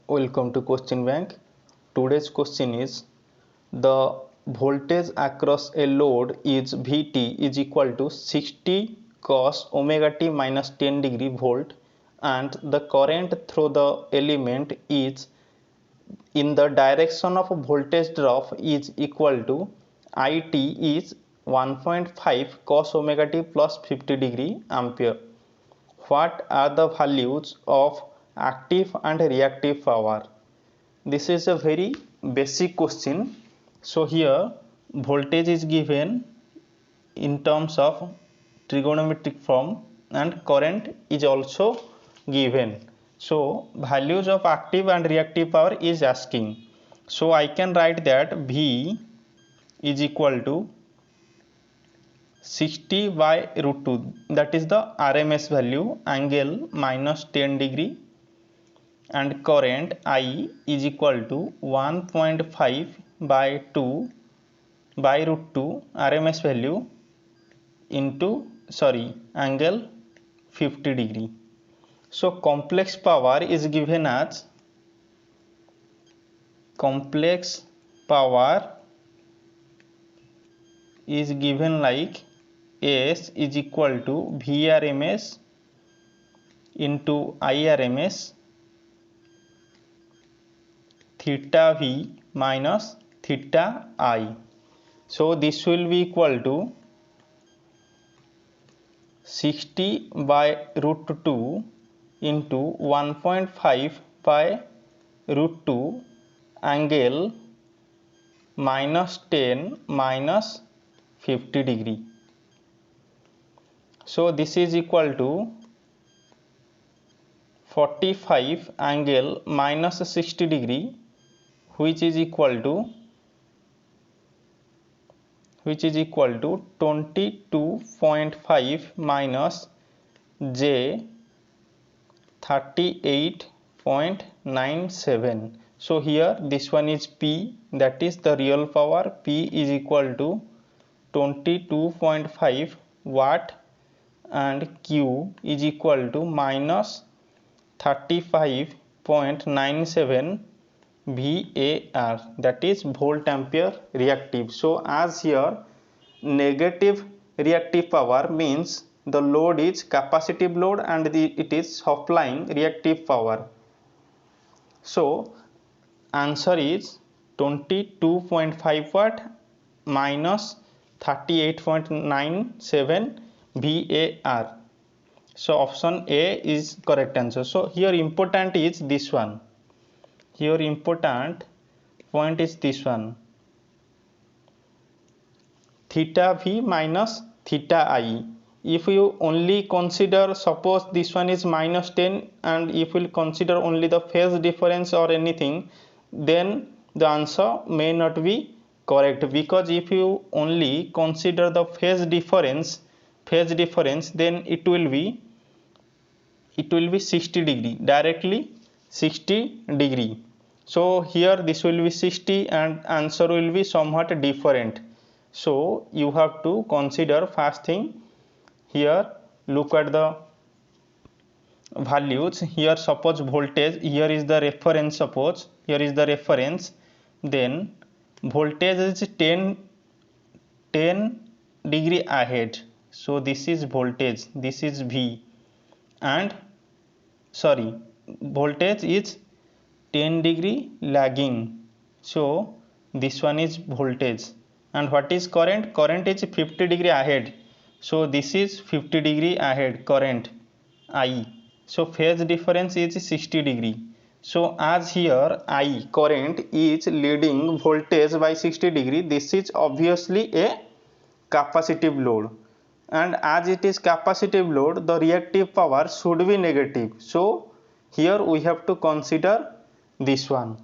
welcome to question bank. Today's question is the voltage across a load is Vt is equal to 60 cos omega t minus 10 degree volt and the current through the element is in the direction of voltage drop is equal to It is 1.5 cos omega t plus 50 degree ampere. What are the values of active and reactive power? This is a very basic question. So here voltage is given in terms of trigonometric form and current is also given. So values of active and reactive power is asking. So I can write that V is equal to 60 by root 2, that is the RMS value, angle minus 10 degree, and current I is equal to 1.5 by 2 by root 2 RMS value into angle 50 degree. So complex power is given as like S is equal to Vrms into Irms theta V minus theta I. So this will be equal to 60 by root 2 into 1.5 by root 2 angle minus 10 minus 50 degree. So this is equal to 45 angle minus 60 degree, which is equal to 22.5 minus J 38.97. So here this one is P, that is the real power. P is equal to 22.5 watt and Q is equal to minus 35.97 VAR, that is volt ampere reactive. So as here negative reactive power means the load is capacitive load and it is supplying reactive power. So answer is 22.5 watt minus 38.97 VAR. So option A is correct answer. So here important is this one. Here important point is this one, theta V minus theta I. If you only consider, suppose this one is minus 10 and if you consider only the phase difference or anything, then the answer may not be correct, because if you only consider the phase difference, then it will be 60 degree, directly 60 degree. So here this will be 60 and answer will be somewhat different. So you have to consider first thing, here look at the values. Here suppose voltage, here is the reference, suppose here is the reference, then voltage is 10 degree ahead. So this is voltage, this is V, and voltage is 10 degree lagging. So this one is voltage, and what is current? Current is 50 degree ahead. So this is 50 degree ahead current I. So phase difference is 60 degree. So as here I, current, is leading voltage by 60 degree, this is obviously a capacitive load, and as it is capacitive load, the reactive power should be negative. So here we have to consider this one,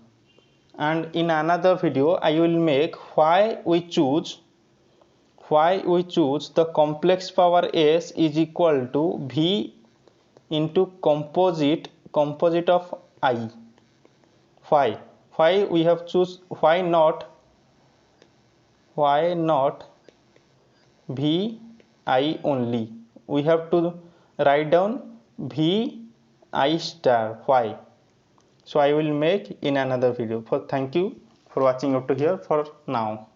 and in another video I will make why we choose the complex power S is equal to V into composite of I. Why we have choose, why not V I only? We have to write down V I star. Why? So I will make in another video. For thank you for watching up to here for now.